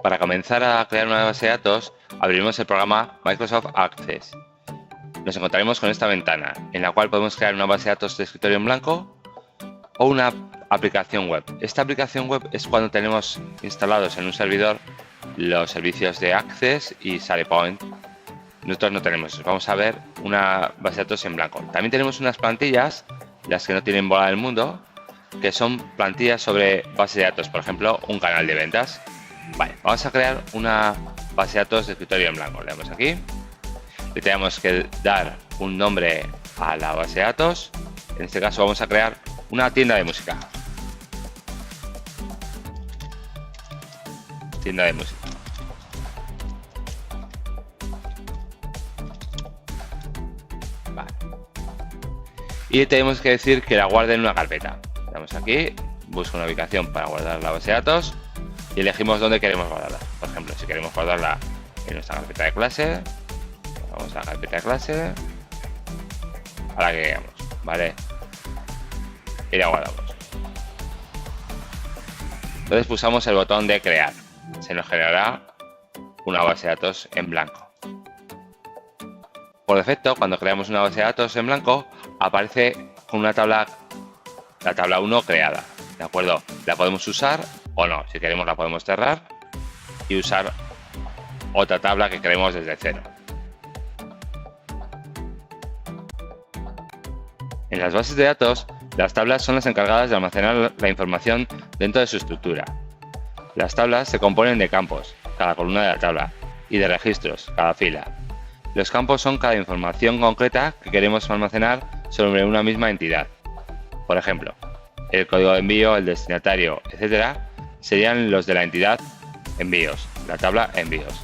Para comenzar a crear una base de datos, abriremos el programa Microsoft Access. Nos encontraremos con esta ventana, en la cual podemos crear una base de datos de escritorio en blanco o una aplicación web. Esta aplicación web es cuando tenemos instalados en un servidor los servicios de Access y SharePoint. Nosotros no tenemos eso. Vamos a ver una base de datos en blanco. También tenemos unas plantillas, las que no tienen bola del mundo, que son plantillas sobre base de datos, por ejemplo, un canal de ventas. Vale, vamos a crear una base de datos de escritorio en blanco. Le damos aquí. Le tenemos que dar un nombre a la base de datos. En este caso vamos a crear una tienda de música. Tienda de música. Vale. Y tenemos que decir que la guarde en una carpeta. Le damos aquí, busco una ubicación para guardar la base de datos y elegimos dónde queremos guardarla. Por ejemplo, si queremos guardarla en nuestra carpeta de clase, vamos a la carpeta de clase, a la que queramos, ¿vale? Y la guardamos. Entonces pulsamos el botón de crear. Se nos generará una base de datos en blanco. Por defecto, cuando creamos una base de datos en blanco, aparece con una tabla, la tabla 1 creada, ¿de acuerdo? La podemos usar o no. Si queremos la podemos cerrar y usar otra tabla que creemos desde cero. En las bases de datos, las tablas son las encargadas de almacenar la información dentro de su estructura. Las tablas se componen de campos, cada columna de la tabla, y de registros, cada fila. Los campos son cada información concreta que queremos almacenar sobre una misma entidad. Por ejemplo, el código de envío, el destinatario, etc. serían los de la entidad envíos, la tabla envíos.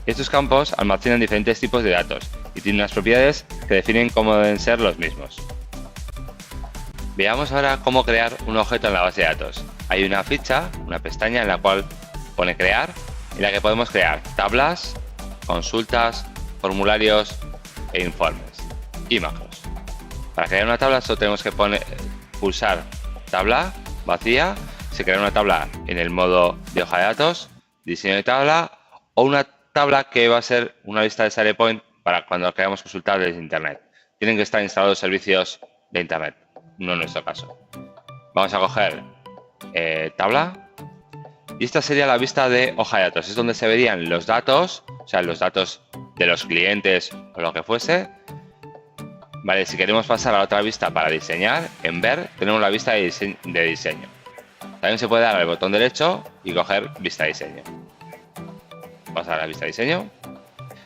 Estos campos almacenan diferentes tipos de datos y tienen unas propiedades que definen cómo deben ser los mismos. Veamos ahora cómo crear un objeto en la base de datos. Hay una ficha, una pestaña en la cual pone crear, en la que podemos crear tablas, consultas, formularios e informes y macros. Para crear una tabla solo tenemos que pulsar tabla vacía, se crea una tabla en el modo de hoja de datos, diseño de tabla o una tabla que va a ser una lista de SharePoint para cuando queramos consultar desde Internet. Tienen que estar instalados servicios de Internet, no en nuestro caso. Vamos a coger tabla y esta sería la vista de hoja de datos. Es donde se verían los datos, o sea, los datos de los clientes o lo que fuese. Vale, si queremos pasar a la otra vista para diseñar, en ver, tenemos la vista de diseño. También se puede dar al botón derecho y coger vista de diseño. Vamos a dar a la vista de diseño.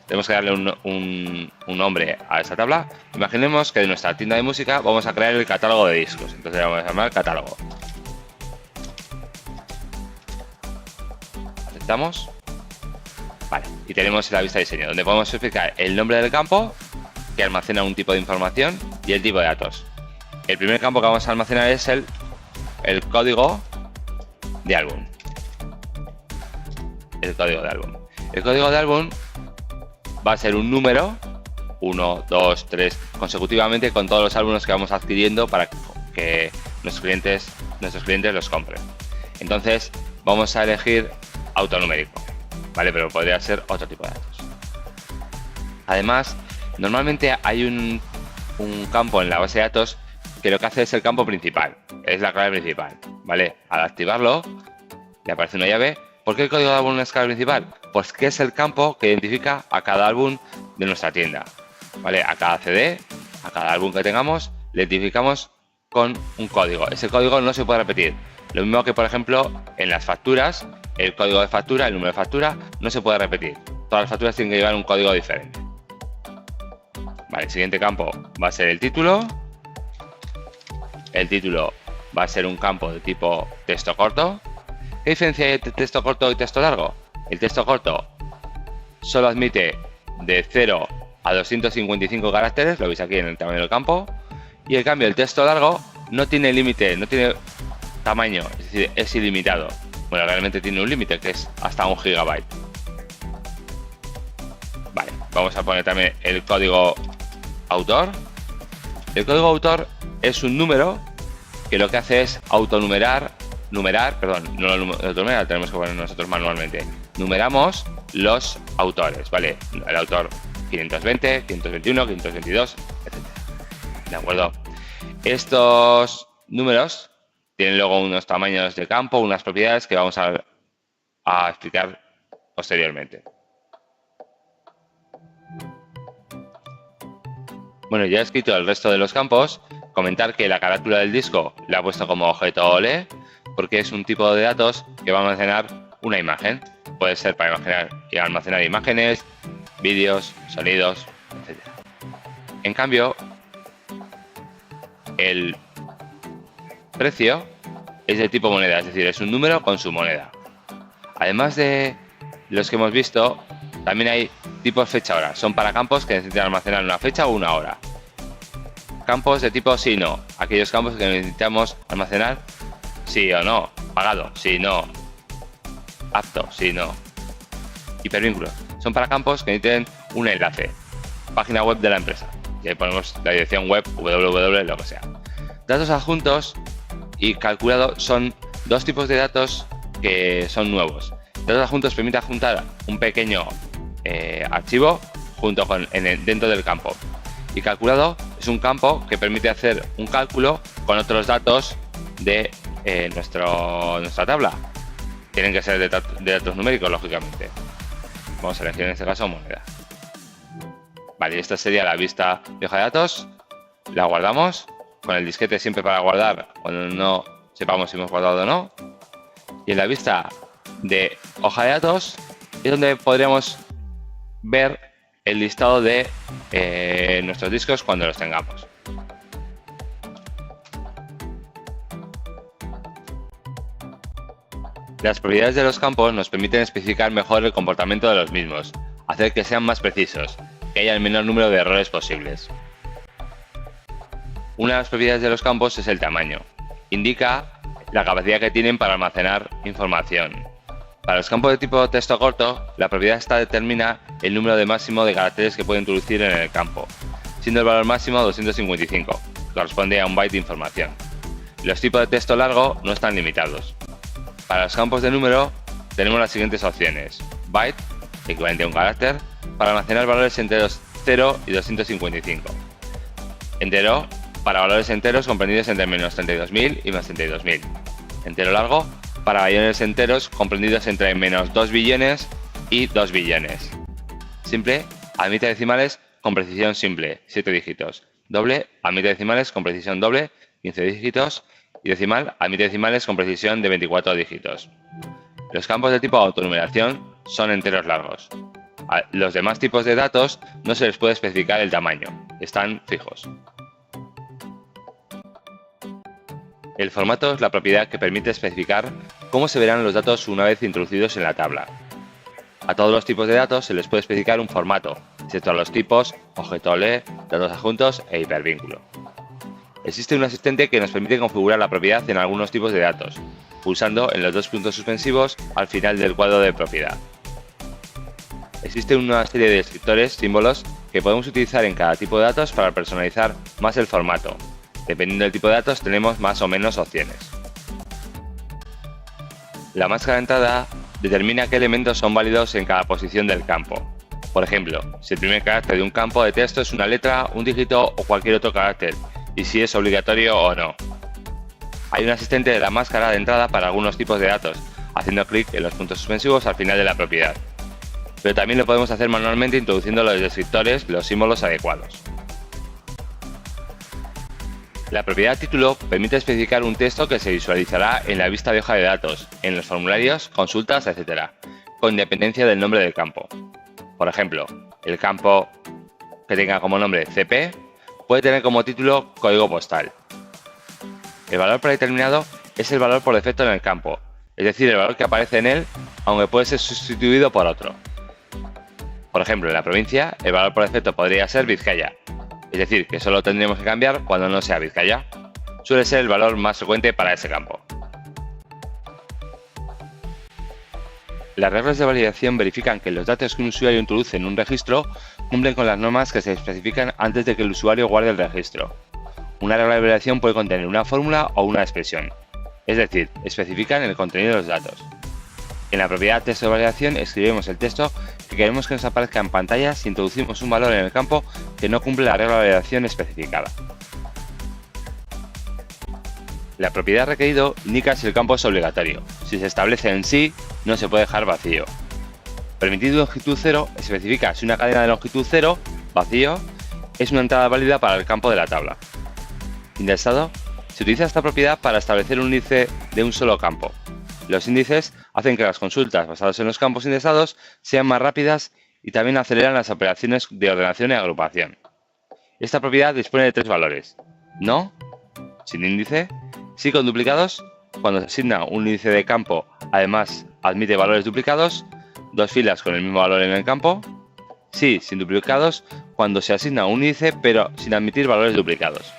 Tenemos que darle un nombre a esta tabla. Imaginemos que de nuestra tienda de música vamos a crear el catálogo de discos. Entonces le vamos a llamar catálogo. Aceptamos. Vale, y tenemos la vista de diseño, donde podemos especificar el nombre del campo, que almacena un tipo de información, y el tipo de datos. El primer campo que vamos a almacenar es el código de álbum. El código de álbum. El código de álbum va a ser un número, 1, 2, 3, consecutivamente con todos los álbumes que vamos adquiriendo para que nuestros clientes los compren. Entonces vamos a elegir autonumérico, ¿vale? Pero podría ser otro tipo de datos. Además, normalmente hay un campo en la base de datos que lo que hace es el campo principal, es la clave principal, ¿vale? Al activarlo, le aparece una llave. ¿Por qué el código de álbum es clave principal? Pues que es el campo que identifica a cada álbum de nuestra tienda, ¿vale? A cada CD, a cada álbum que tengamos, le identificamos con un código. Ese código no se puede repetir. Lo mismo que, por ejemplo, en las facturas, el código de factura, el número de factura, no se puede repetir. Todas las facturas tienen que llevar un código diferente. Vale, el siguiente campo va a ser el título. El título va a ser un campo de tipo texto corto. ¿Qué diferencia hay entre texto corto y texto largo? El texto corto solo admite de 0 a 255 caracteres, lo veis aquí en el tamaño del campo, y en cambio el texto largo no tiene límite, no tiene tamaño, es decir, es ilimitado. Bueno, realmente tiene un límite que es hasta 1 GB. Vale, vamos a poner también el código autor. El código autor es un número que lo que hace es autonumerar, no lo tenemos que poner nosotros manualmente. numeramos los autores, ¿vale? El autor 520, 521, 522, etc. ¿De acuerdo? Estos números tienen luego unos tamaños de campo, unas propiedades que vamos a explicar posteriormente. Bueno, ya he escrito el resto de los campos. Comentar que la carátula del disco la he puesto como objeto OLE porque es un tipo de datos que va a almacenar una imagen. Puede ser para almacenar imágenes, vídeos, sonidos, etc. En cambio, el precio es de tipo moneda, es decir, es un número con su moneda. Además de los que hemos visto, también hay tipos fecha-hora. Son para campos que necesitan almacenar una fecha o una hora. Campos de tipo sí no, aquellos campos que necesitamos almacenar sí o no, pagado, sí, no, apto, sí, no. Hipervínculos son para campos que necesiten un enlace, página web de la empresa, y ahí ponemos la dirección web, www, lo que sea. Datos adjuntos y calculado son dos tipos de datos que son nuevos. Datos adjuntos permite adjuntar un pequeño archivo dentro del campo. Y calculado es un campo que permite hacer un cálculo con otros datos de nuestra tabla. Tienen que ser de datos numéricos, lógicamente. Vamos a elegir en este caso moneda. Vale, esta sería la vista de hoja de datos. La guardamos con el disquete siempre para guardar cuando no sepamos si hemos guardado o no. Y en la vista de hoja de datos es donde podríamos ver el listado de nuestros discos cuando los tengamos. Las propiedades de los campos nos permiten especificar mejor el comportamiento de los mismos, hacer que sean más precisos, que haya el menor número de errores posibles. Una de las propiedades de los campos es el tamaño. Indica la capacidad que tienen para almacenar información. Para los campos de tipo texto corto, la propiedad esta determina el número de máximo de caracteres que puede introducir en el campo, siendo el valor máximo 255, que corresponde a un byte de información. Los tipos de texto largo no están limitados. Para los campos de número tenemos las siguientes opciones: byte, equivalente a un carácter, para almacenar valores enteros 0 y 255. Entero, para valores enteros comprendidos entre menos 32.000 y más 32.000. Entero largo, para valores enteros comprendidos entre menos 2 billones y 2 billones. Simple, admite decimales con precisión simple, 7 dígitos. Doble, admite decimales con precisión doble, 15 dígitos. Y decimal, admite decimales con precisión de 24 dígitos. Los campos de tipo autonumeración son enteros largos. A los demás tipos de datos no se les puede especificar el tamaño, están fijos. El formato es la propiedad que permite especificar cómo se verán los datos una vez introducidos en la tabla. A todos los tipos de datos se les puede especificar un formato, excepto a los tipos objeto OLE, datos adjuntos e hipervínculo. Existe un asistente que nos permite configurar la propiedad en algunos tipos de datos, pulsando en los dos puntos suspensivos al final del cuadro de propiedad. Existe una serie de descriptores, símbolos, que podemos utilizar en cada tipo de datos para personalizar más el formato. Dependiendo del tipo de datos tenemos más o menos opciones. La máscara de entrada determina qué elementos son válidos en cada posición del campo. Por ejemplo, si el primer carácter de un campo de texto es una letra, un dígito o cualquier otro carácter, y si es obligatorio o no. Hay un asistente de la máscara de entrada para algunos tipos de datos, haciendo clic en los puntos suspensivos al final de la propiedad. Pero también lo podemos hacer manualmente introduciendo los descriptores, los símbolos adecuados. La propiedad título permite especificar un texto que se visualizará en la vista de hoja de datos, en los formularios, consultas, etc., con independencia del nombre del campo. Por ejemplo, el campo que tenga como nombre CP puede tener como título código postal. El valor predeterminado es el valor por defecto en el campo, es decir, el valor que aparece en él, aunque puede ser sustituido por otro. Por ejemplo, en la provincia, el valor por defecto podría ser Vizcaya, es decir, que solo tendremos que cambiar cuando no sea Vizcaya. Suele ser el valor más frecuente para ese campo. Las reglas de validación verifican que los datos que un usuario introduce en un registro cumplen con las normas que se especifican antes de que el usuario guarde el registro. Una regla de validación puede contener una fórmula o una expresión, es decir, especifican el contenido de los datos. En la propiedad texto de validación escribimos el texto que queremos que nos aparezca en pantalla si introducimos un valor en el campo que no cumple la regla de validación especificada. La propiedad requerido indica si el campo es obligatorio. Si se establece en sí, no se puede dejar vacío. Permitido longitud 0 especifica si una cadena de longitud 0, vacío, es una entrada válida para el campo de la tabla. Indexado. Se utiliza esta propiedad para establecer un índice de un solo campo. Los índices hacen que las consultas basadas en los campos indexados sean más rápidas y también aceleran las operaciones de ordenación y agrupación. Esta propiedad dispone de tres valores: no, sin índice, sí con duplicados, cuando se asigna un índice de campo, además admite valores duplicados, dos filas con el mismo valor en el campo, sí sin duplicados, cuando se asigna un índice pero sin admitir valores duplicados.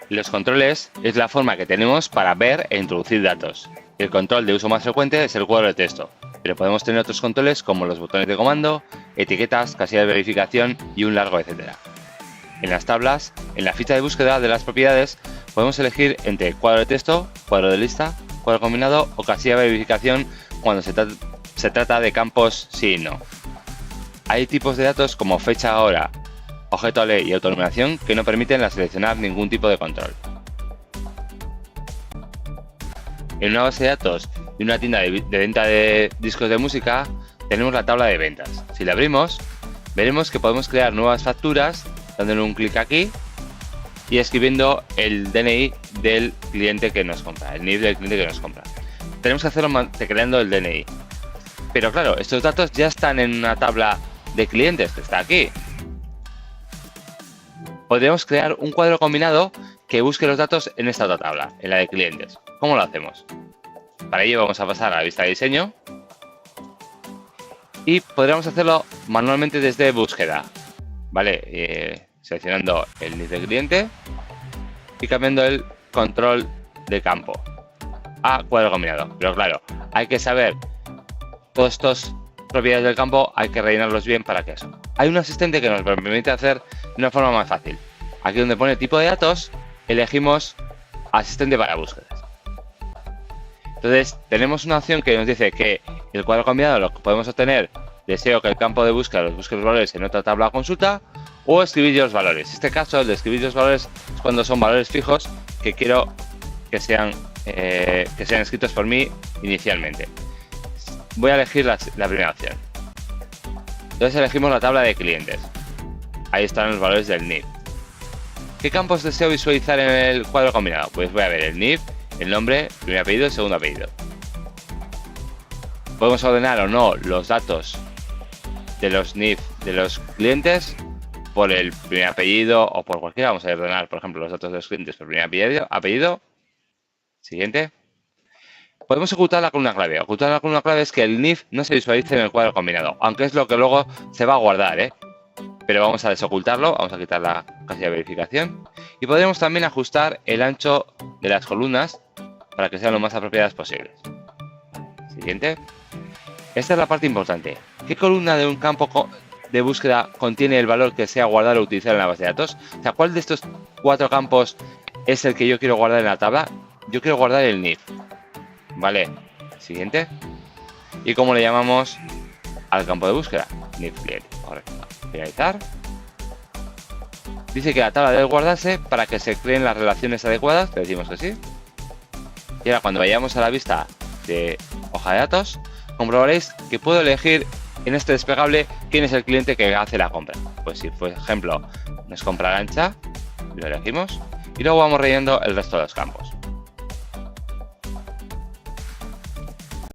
Los controles es la forma que tenemos para ver e introducir datos. El control de uso más frecuente es el cuadro de texto, pero podemos tener otros controles como los botones de comando, etiquetas, casillas de verificación y un largo etcétera. En las tablas, en la ficha de búsqueda de las propiedades, podemos elegir entre cuadro de texto, cuadro de lista, cuadro combinado o casilla de verificación cuando se trata de campos sí y no. Hay tipos de datos como fecha, hora, objeto ley y autonumeración que no permiten seleccionar ningún tipo de control. En una base de datos de una tienda de venta de discos de música tenemos la tabla de ventas. Si la abrimos, veremos que podemos crear nuevas facturas dándole un clic aquí y escribiendo el DNI del cliente que nos compra, el NIF del cliente que nos compra. Tenemos que hacerlo creando el DNI. Pero claro, estos datos ya están en una tabla de clientes que está aquí. Podríamos crear un cuadro combinado que busque los datos en esta otra tabla, en la de clientes. ¿Cómo lo hacemos? Para ello vamos a pasar a la vista de diseño y podríamos hacerlo manualmente desde búsqueda, ¿vale? Seleccionando el NIF del cliente y cambiando el control de campo a cuadro combinado. Pero claro, hay que saber todas estas propiedades del campo, hay que rellenarlos bien para que eso. Hay un asistente que nos permite hacer de una forma más fácil. Aquí donde pone tipo de datos, elegimos asistente para búsquedas. Entonces tenemos una opción que nos dice que el cuadro combinado lo que podemos obtener, deseo que el campo de búsqueda los busque los valores en otra tabla o consulta, o escribir yo los valores. En este caso, el de escribir los valores es cuando son valores fijos que quiero que sean escritos por mí inicialmente. Voy a elegir la primera opción. Entonces elegimos la tabla de clientes. Ahí están los valores del NIF. ¿Qué campos deseo visualizar en el cuadro combinado? Pues voy a ver el NIF, el nombre, primer apellido y segundo apellido. Podemos ordenar o no los datos de los NIF de los clientes por el primer apellido o por cualquiera. Vamos a ordenar, por ejemplo, los datos de los clientes por primer apellido. Siguiente. Podemos ocultar la columna clave. Ocultar la columna clave es que el NIF no se visualice en el cuadro combinado, aunque es lo que luego se va a guardar, Pero vamos a desocultarlo, vamos a quitar la casilla de verificación y podremos también ajustar el ancho de las columnas para que sean lo más apropiadas posibles. Siguiente. Esta es la parte importante. ¿Qué columna de un campo de búsqueda contiene el valor que sea guardar o utilizar en la base de datos? O sea, ¿cuál de estos cuatro campos es el que yo quiero guardar en la tabla? Yo quiero guardar el NIF. Vale, siguiente. ¿Y cómo le llamamos al campo de búsqueda? NIF cliente. Correcto. Finalizar. Dice que la tabla debe guardarse para que se creen las relaciones adecuadas. Le decimos que sí. Y ahora cuando vayamos a la vista de hoja de datos, comprobaréis que puedo elegir en este desplegable quién es el cliente que hace la compra. Pues si, por ejemplo, nos compra Arancha, lo elegimos y luego vamos rellenando el resto de los campos.